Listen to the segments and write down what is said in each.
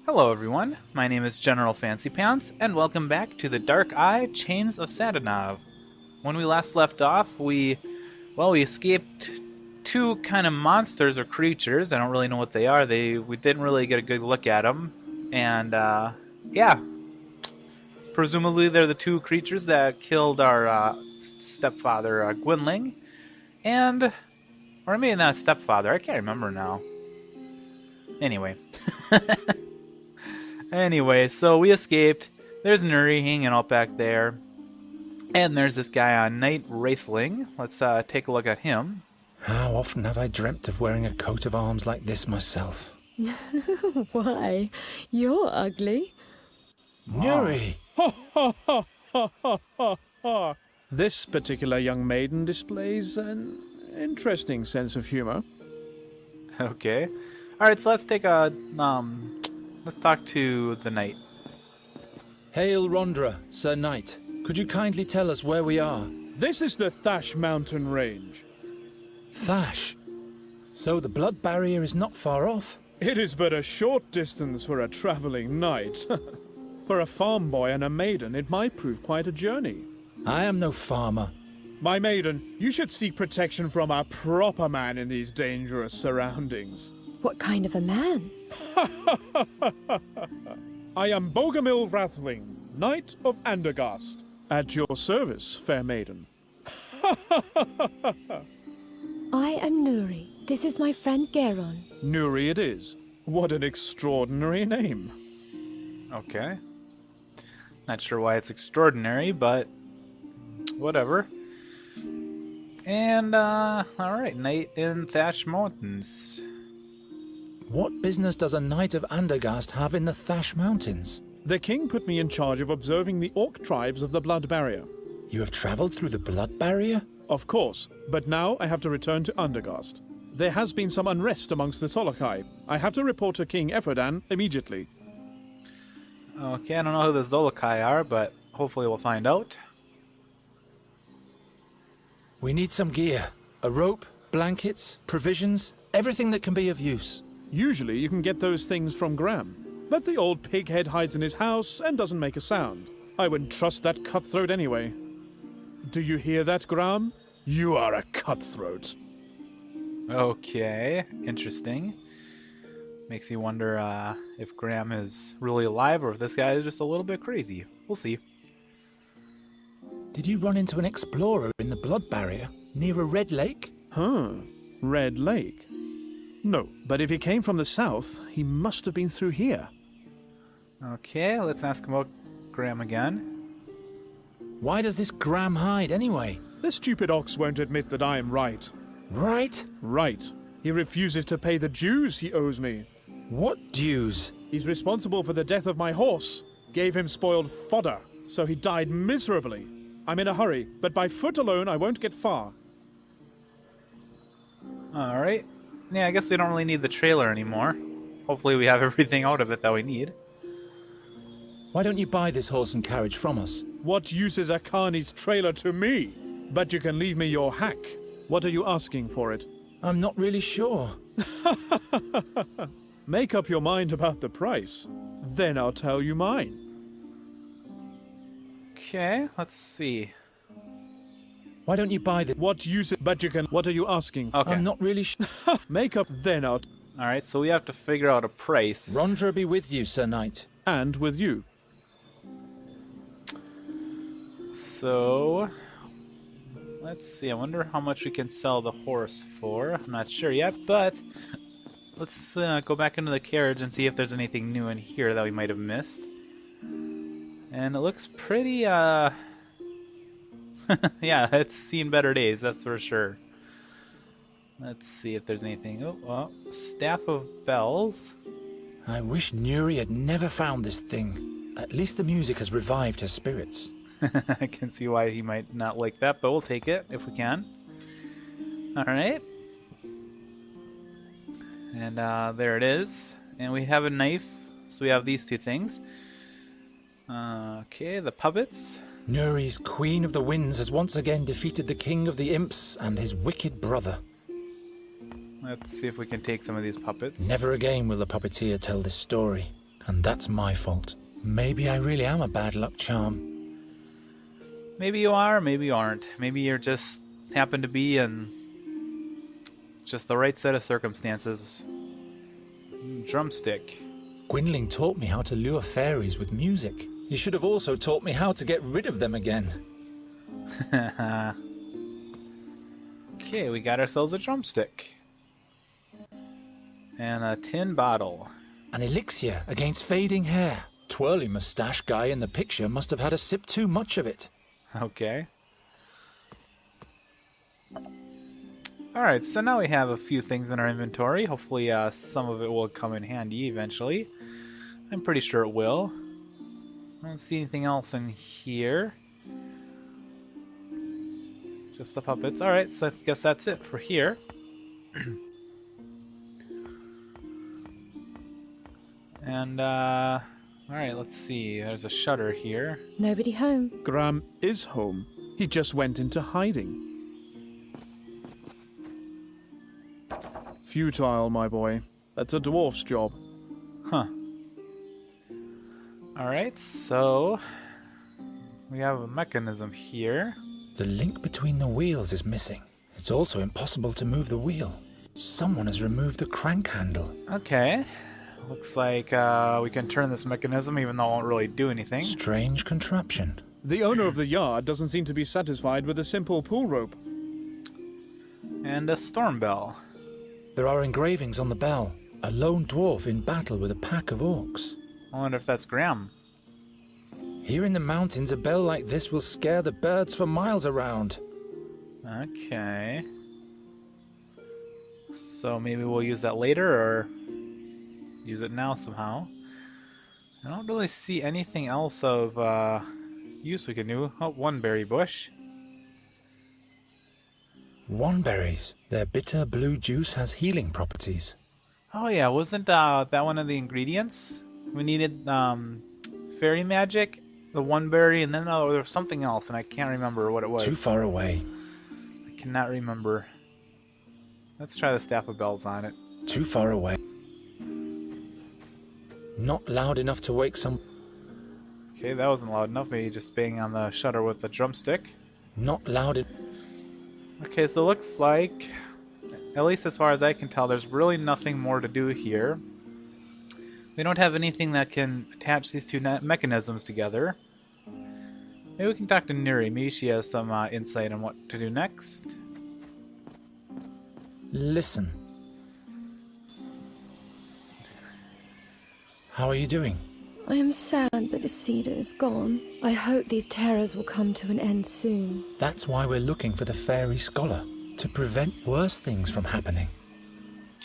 Hello everyone, my name is General Fancy Pants, and welcome back to the Dark Eye Chains of Satinav. When we last left off, we escaped two kind of monsters or creatures. I don't really know what they are. We didn't really get a good look at them, and yeah, presumably they're the two creatures that killed our stepfather, Gwynling, or maybe not stepfather. I can't remember now. Anyway. Anyway, so we escaped. There's Nuri hanging out back there. And there's this guy on Night Wraithling. Let's take a look at him. How often have I dreamt of wearing a coat of arms like this myself? Why? You're ugly. Nuri! This particular young maiden displays an interesting sense of humor. Okay. Alright, so let's take a, let's talk to the knight. Hail Rondra, Sir Knight. Could you kindly tell us where we are? This is the Thash mountain range. Thash. So the blood barrier is not far off. It is but a short distance for a traveling knight. For a farm boy and a maiden, it might prove quite a journey. I am no farmer. My maiden, you should seek protection from a proper man in these dangerous surroundings. What kind of a man? I am Bogomil Wrathling, Knight of Andergast. At your service, fair maiden. I am Nuri. This is my friend Geron. Nuri it is. What an extraordinary name. Okay. Not sure why it's extraordinary, but whatever. And, alright, Knight in Thatch Mountains. What business does a Knight of Andergast have in the Thash Mountains? The king put me in charge of observing the orc tribes of the Blood Barrier. You have travelled through the blood barrier? Of course, but now I have to return to Andergast. There has been some unrest amongst the Tolokai. I have to report to King Efferdan immediately. Okay, I don't know who the Zolokai are, but hopefully we'll find out. We need some gear. A rope, blankets, provisions, everything that can be of use. Usually you can get those things from Graham, but the old pighead hides in his house and doesn't make a sound. I wouldn't trust that cutthroat anyway. Do you hear that, Graham? You are a cutthroat. Okay, interesting. Makes you wonder if Graham is really alive or if this guy is just a little bit crazy. We'll see. Did you run into an explorer in the blood barrier near a red lake? Red Lake? No, but if he came from the south, he must have been through here. Okay, let's ask about Graham again. Why does this Graham hide anyway? The stupid ox won't admit that I am right. Right? Right. He refuses to pay the dues he owes me. What dues? He's responsible for the death of my horse. Gave him spoiled fodder, so he died miserably. I'm in a hurry, but by foot alone I won't get far. Alright. Yeah, I guess we don't really need the trailer anymore. Hopefully we have everything out of it that we need. Why don't you buy this horse and carriage from us? What use is Akani's trailer to me? But you can leave me your hack. What are you asking for it? I'm not really sure. Make up your mind about the price. Then I'll tell you mine. Okay, let's see. Why don't you buy this? What use it? But you can. What are you asking? Okay. I'm not really sure. Make up. Then I'll. Alright, so we have to figure out a price. Rondra be with you, Sir Knight. And with you. So, let's see. I wonder how much we can sell the horse for. I'm not sure yet, but let's go back into the carriage and see if there's anything new in here that we might have missed. And it looks pretty, yeah, it's seen better days, that's for sure. Let's see if there's anything. Oh, well, Staff of Bells. I wish Nuri had never found this thing. At least the music has revived her spirits. I can see why he might not like that, but we'll take it if we can. Alright. And there it is. And we have a knife, so we have these two things. Okay, the puppets. Nuri's Queen of the Winds has once again defeated the King of the Imps and his wicked brother. Let's see if we can take some of these puppets. Never again will the puppeteer tell this story. And that's my fault. Maybe I really am a bad luck charm. Maybe you are, maybe you aren't. Maybe you're just happen to be in just the right set of circumstances. Drumstick. Gwynling taught me how to lure fairies with music. He should have also taught me how to get rid of them again. Okay, we got ourselves a drumstick. And a tin bottle. An elixir against fading hair. Twirly moustache guy in the picture must have had a sip too much of it. Okay. Alright, so now we have a few things in our inventory. Hopefully some of it will come in handy eventually. I'm pretty sure it will. I don't see anything else in here. Just the puppets. Alright, so I guess that's it for here. And, alright, let's see. There's a shutter here. Nobody home. Graham is home. He just went into hiding. Futile, my boy. That's a dwarf's job. Huh. Alright, so we have a mechanism here. The link between the wheels is missing. It's also impossible to move the wheel. Someone has removed the crank handle. Okay. Looks like we can turn this mechanism even though it won't really do anything. Strange contraption. The owner of the yard doesn't seem to be satisfied with a simple pull rope. And a storm bell. There are engravings on the bell. A lone dwarf in battle with a pack of orcs. I wonder if that's Graham. Here in the mountains, a bell like this will scare the birds for miles around. Okay. So maybe we'll use that later or use it now somehow. I don't really see anything else of use we can do. Oh, one berry bush. Wonberries. Their bitter blue juice has healing properties. Oh yeah, wasn't that one of the ingredients? We needed fairy magic, the one berry, and then there was something else, and I can't remember what it was. Too far away. I cannot remember. Let's try the staff of bells on it. Too far away. Not loud enough to wake some... Okay, that wasn't loud enough. Maybe just banging on the shutter with the drumstick. Not loud enough. Okay, so it looks like, at least as far as I can tell, there's really nothing more to do here. We don't have anything that can attach these two mechanisms together. Maybe we can talk to Nuri. Maybe she has some insight on what to do next. Listen. How are you doing? I am sad that Isida is gone. I hope these terrors will come to an end soon. That's why we're looking for the fairy scholar, to prevent worse things from happening.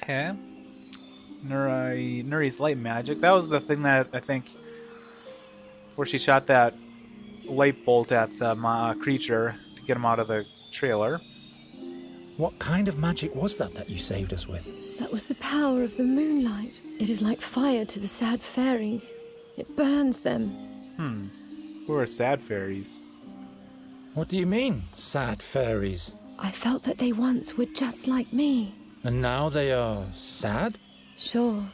Okay. Nuri's light magic. That was the thing that I think where she shot that light bolt at the creature to get him out of the trailer. What kind of magic was that you saved us with? That was the power of the moonlight. It is like fire to the sad fairies. It burns them. Who are sad fairies? What do you mean, sad fairies? I felt that they once were just like me. And now they are sad? Sure.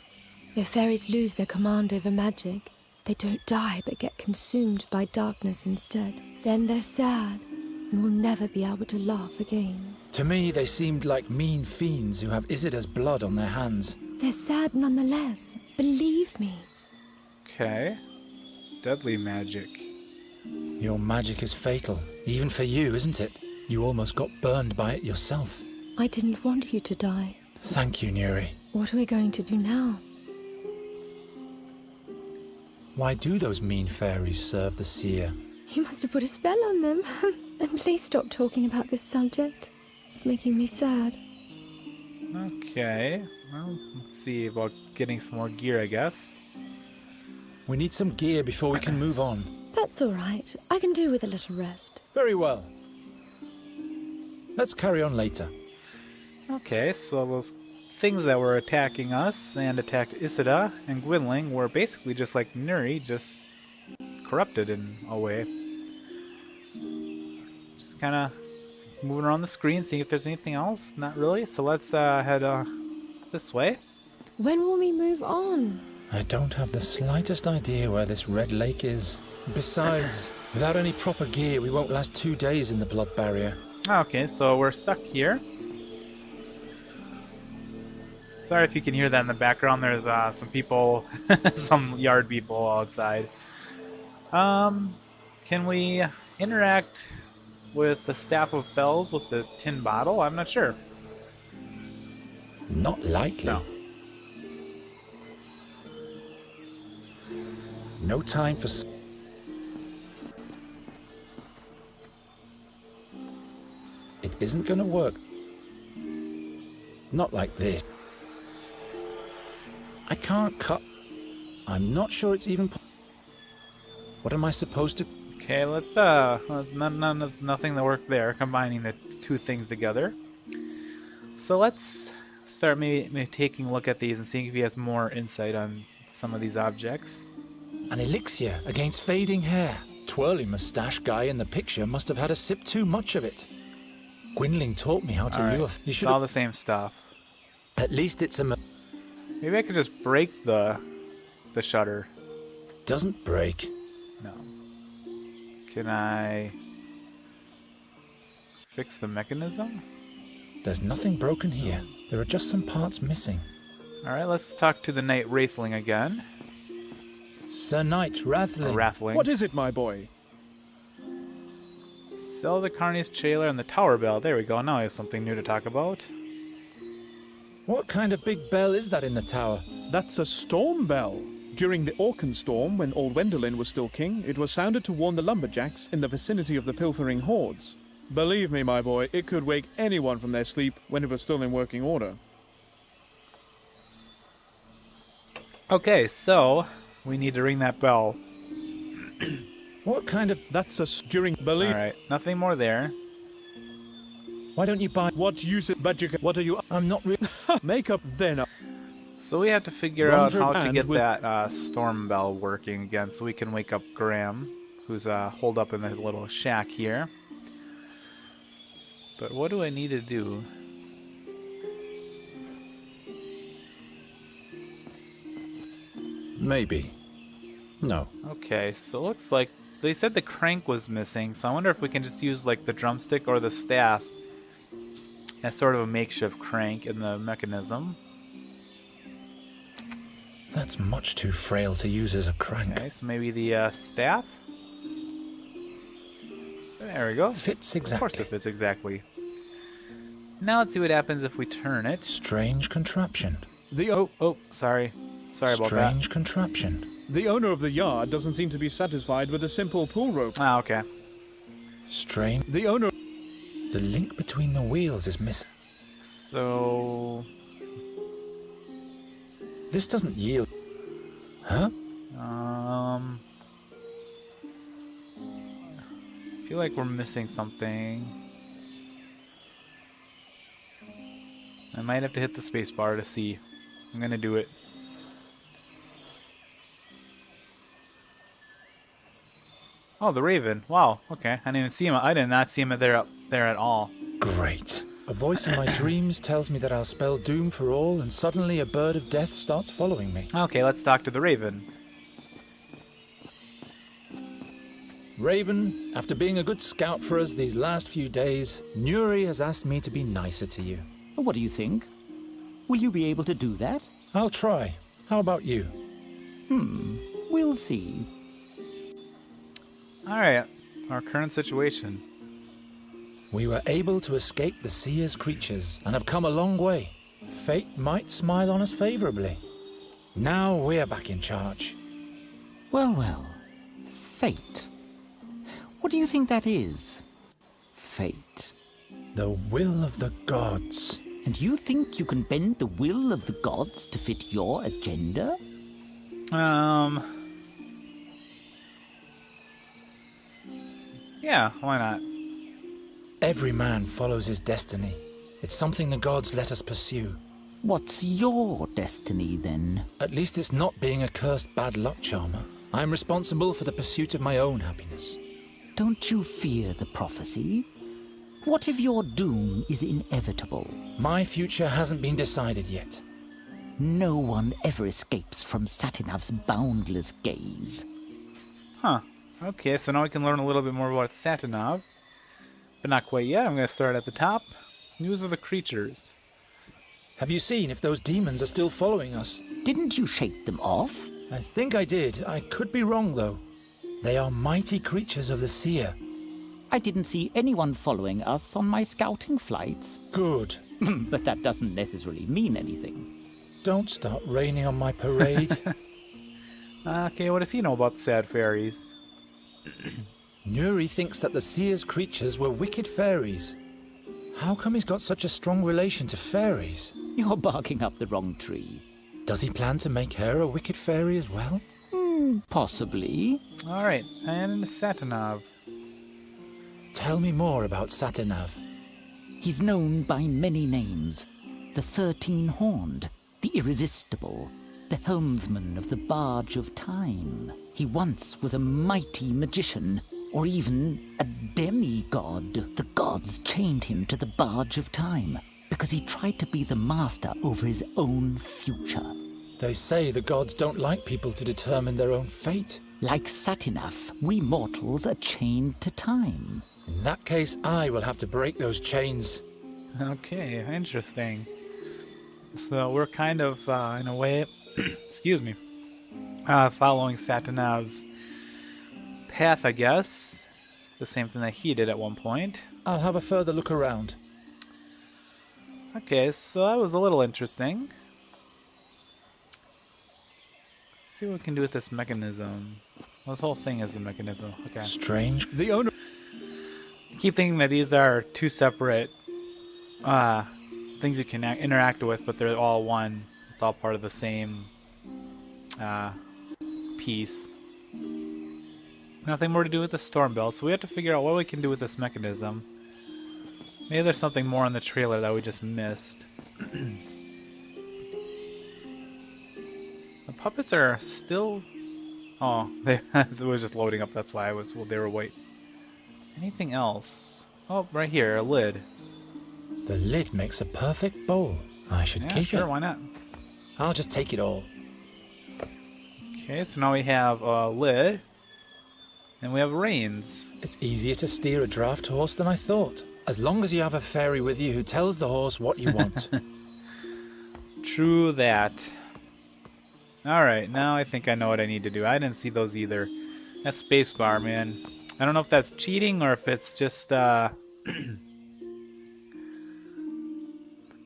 If fairies lose their command over magic, they don't die but get consumed by darkness instead. Then they're sad and will never be able to laugh again. To me, they seemed like mean fiends who have Isida's blood on their hands. They're sad nonetheless. Believe me. Okay. Deadly magic. Your magic is fatal, even for you, isn't it? You almost got burned by it yourself. I didn't want you to die. Thank you, Nuri. What are we going to do now? Why do those mean fairies serve the seer? You must have put a spell on them. And please stop talking about this subject. It's making me sad. Okay. Well, let's see about getting some more gear, I guess. We need some gear before we can move on. That's all right. I can do with a little rest. Very well. Let's carry on later. Okay, so those things that were attacking us and attacked Isida and Gwynling were basically just like Nuri, just corrupted in a way. Just kind of moving around the screen, seeing if there's anything else. Not really, so let's head this way. When will we move on? I don't have the slightest idea where this red lake is. Besides, without any proper gear, we won't last 2 days in the blood barrier. Okay, so we're stuck here. Sorry if you can hear that in the background. There's some people, some yard people outside. Can we interact with the Staff of Bells with the tin bottle? I'm not sure. Not likely. No. No time for... It isn't gonna work. Not like this. I can't cut... I'm not sure it's even... What am I supposed to... Okay, let's nothing to work there, combining the two things together. So let's start maybe taking a look at these and seeing if he has more insight on some of these objects. An elixir against fading hair. Twirly moustache guy in the picture must have had a sip too much of it. Gwynling taught me how to lure... You It's should all the same stuff. At least it's a... Maybe I could just break the shutter. Doesn't break. No. Can I fix the mechanism? There's nothing broken here. There are just some parts missing. Alright, let's talk to the Knight Wraithling again. Sir Knight Rathling. Rathling. What is it, my boy? Sell the Carney's Trailer and the Tower Bell. There we go. Now I have something new to talk about. What kind of big bell is that in the tower? That's a storm bell. During the Orcan storm, when old Wendelin was still king, it was sounded to warn the lumberjacks in the vicinity of the pilfering hordes. Believe me, my boy, it could wake anyone from their sleep when it was still in working order. Okay, so we need to ring that bell. What kind of... That's a during... Believe... Alright, nothing more there. Why don't you buy... What use it, but you can... What are you... I'm not really... Make up then. So we have to figure out how to and get with- that storm bell working again so we can wake up Graham, who's holed up in the little shack here. But what do I need to do? Maybe. No. Okay, so it looks like they said the crank was missing, so I wonder if we can just use like the drumstick or the staff as sort of a makeshift crank in the mechanism. That's much too frail to use as a crank. Okay, so maybe the staff? There we go. Fits Of course exactly. it fits exactly. Now let's see what happens if we turn it. Strange contraption. Sorry about that. Strange contraption. The owner of the yard doesn't seem to be satisfied with a simple pull rope. Ah, okay. Strange. The owner... The link between the wheels is missing. So... This doesn't yield. Huh? I feel like we're missing something. I might have to hit the space bar to see. I'm gonna do it. Oh, the Raven. Wow. Okay. I didn't even see him. I did not see him there at all. Great. A voice in my dreams tells me that I'll spell doom for all, and suddenly a bird of death starts following me. Okay, let's talk to the Raven. Raven, after being a good scout for us these last few days, Nuri has asked me to be nicer to you. What do you think? Will you be able to do that? I'll try. How about you? We'll see. Alright. Our current situation. We were able to escape the Seer's creatures and have come a long way. Fate might smile on us favorably. Now we're back in charge. Well. Fate. What do you think that is? Fate. The will of the gods. And you think you can bend the will of the gods to fit your agenda? Yeah, why not? Every man follows his destiny. It's something the gods let us pursue. What's your destiny, then? At least it's not being a cursed bad luck charmer. I'm responsible for the pursuit of my own happiness. Don't you fear the prophecy? What if your doom is inevitable? My future hasn't been decided yet. No one ever escapes from Satinav's boundless gaze. Huh. Okay, so now we can learn a little bit more about Satinav. But not quite yet. I'm going to start at the top. News of the creatures. Have you seen if those demons are still following us? Didn't you shake them off? I think I did. I could be wrong, though. They are mighty creatures of the seer. I didn't see anyone following us on my scouting flights. Good. But that doesn't necessarily mean anything. Don't start raining on my parade. Okay, what does he know about sad fairies? Nuri thinks that the seer's creatures were wicked fairies. How come he's got such a strong relation to fairies? You're barking up the wrong tree. Does he plan to make her a wicked fairy as well? Possibly. Alright, and Satinav. Tell me more about Satinav. He's known by many names. The 13-horned, the irresistible, the helmsman of the Barge of Time. He once was a mighty magician, or even a demigod. The gods chained him to the Barge of Time because he tried to be the master over his own future. They say the gods don't like people to determine their own fate. Like Satinav, we mortals are chained to time. In that case, I will have to break those chains. Okay, interesting. So we're kind of, in a way, excuse me, following Satinav's path, I guess. The same thing that he did at one point. I'll have a further look around. Okay, so that was a little interesting. Let's see what we can do with this mechanism. Well, this whole thing is a mechanism. Okay. Strange. The owner... I keep thinking that these are two separate things you can interact with, but they're all one. It's all part of the same piece. Nothing more to do with the storm belt, so we have to figure out what we can do with this mechanism. Maybe there's something more in the trailer that we just missed. The puppets are still... Oh, it was just loading up, that's why they were white. Anything else? Oh, right here, a lid. The lid makes a perfect bowl. I should keep sure, it. Why not? I'll just take it all. Okay, so now we have a lid. And we have reins. It's easier to steer a draft horse than I thought. As long as you have a fairy with you who tells the horse what you want. True that. Alright, now I think I know what I need to do. I didn't see those either. That spacebar, man. I don't know if that's cheating or if it's just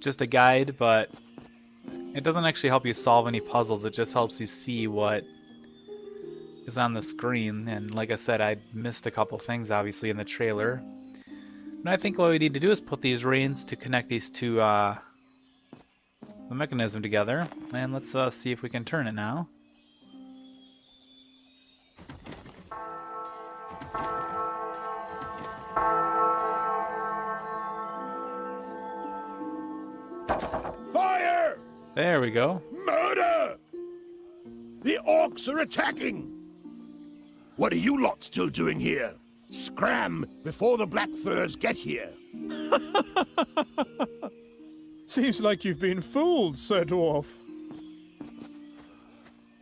just a guide, but it doesn't actually help you solve any puzzles. It just helps you see what is on the screen. And like I said, I missed a couple things obviously in the trailer. And I think what we need to do is put these reins to connect these two the mechanism together. And let's see if we can turn it now. Fire! There we go. Murder! The orcs are attacking! What are you lot still doing here? Scram before the black furs get here. Seems like you've been fooled, Sir Dwarf.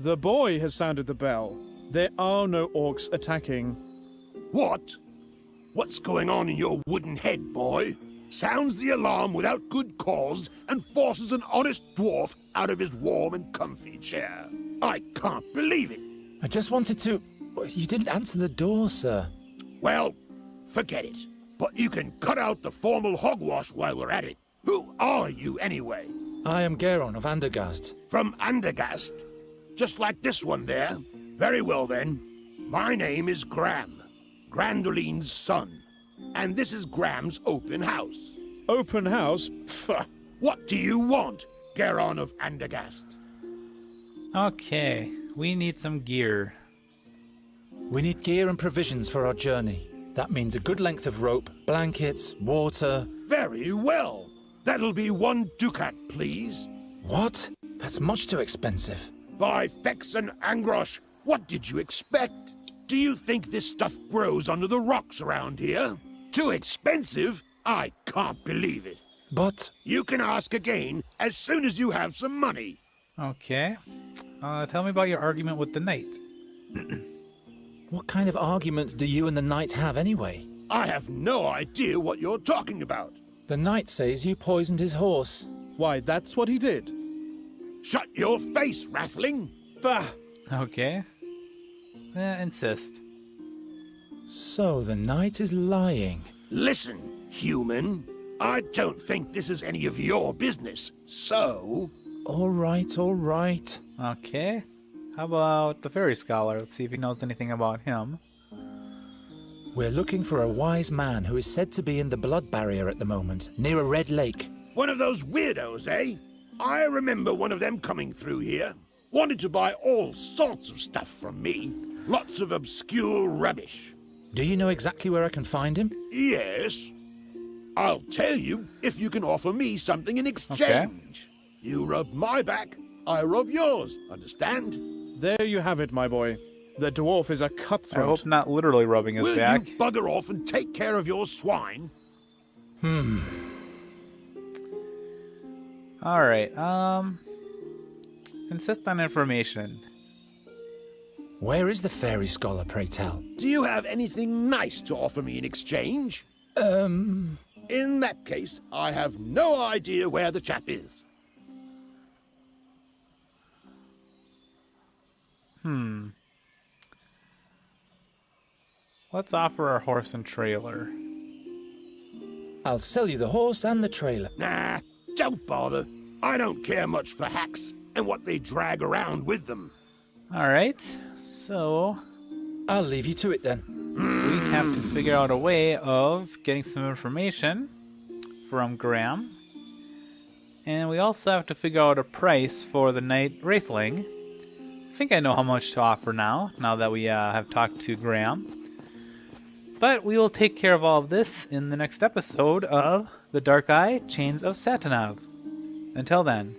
The boy has sounded the bell. There are no orcs attacking. What? What's going on in your wooden head, boy? Sounds the alarm without good cause and forces an honest dwarf out of his warm and comfy chair. I can't believe it. I just wanted to... You didn't answer the door, sir. Well, forget it. But you can cut out the formal hogwash while we're at it. Who are you, anyway? I am Geron of Andergast. From Andergast? Just like this one there? Very well, then. My name is Gram, Grandoline's son. And this is Gram's open house. Open house? Pfft. What do you want, Geron of Andergast? Okay, we need some gear. We need gear and provisions for our journey. That means a good length of rope, blankets, water... Very well. That'll be 1 ducat, please. What? That's much too expensive. By Fex and Angrosh, what did you expect? Do you think this stuff grows under the rocks around here? Too expensive? I can't believe it. But... You can ask again as soon as you have some money. Okay. Tell me about your argument with the knight. What kind of arguments do you and the knight have anyway? I have no idea what you're talking about. The knight says you poisoned his horse. Why, that's what he did. Shut your face, Rathling! Bah! Okay. Insist. So the knight is lying. Listen, human. I don't think this is any of your business, so... All right, all right. Okay. How about the fairy scholar? Let's see if he knows anything about him. We're looking for a wise man who is said to be in the blood barrier at the moment, near a red lake. One of those weirdos, eh? I remember one of them coming through here. Wanted to buy all sorts of stuff from me. Lots of obscure rubbish. Do you know exactly where I can find him? Yes. I'll tell you if you can offer me something in exchange. Okay. You rub my back, I rub yours. Understand? There you have it, my boy. The dwarf is a I cutthroat. hope not literally rubbing his Will back. you bugger off and take care of your swine? Alright, insist on information. Where is the fairy scholar, pray tell? Do you have anything nice to offer me in exchange? In that case, I have no idea where the chap is. Let's offer our horse and trailer. I'll sell you the horse and the trailer. Nah, don't bother. I don't care much for hacks and what they drag around with them. Alright, so I'll leave you to it then. we have to figure out a way of getting some information from Graham. And we also have to figure out a price for the Knight Wraithling. I think I know how much to offer now that we have talked to Graham. But we will take care of all of this in the next episode of The Dark Eye, Chains of Satinav. Until then.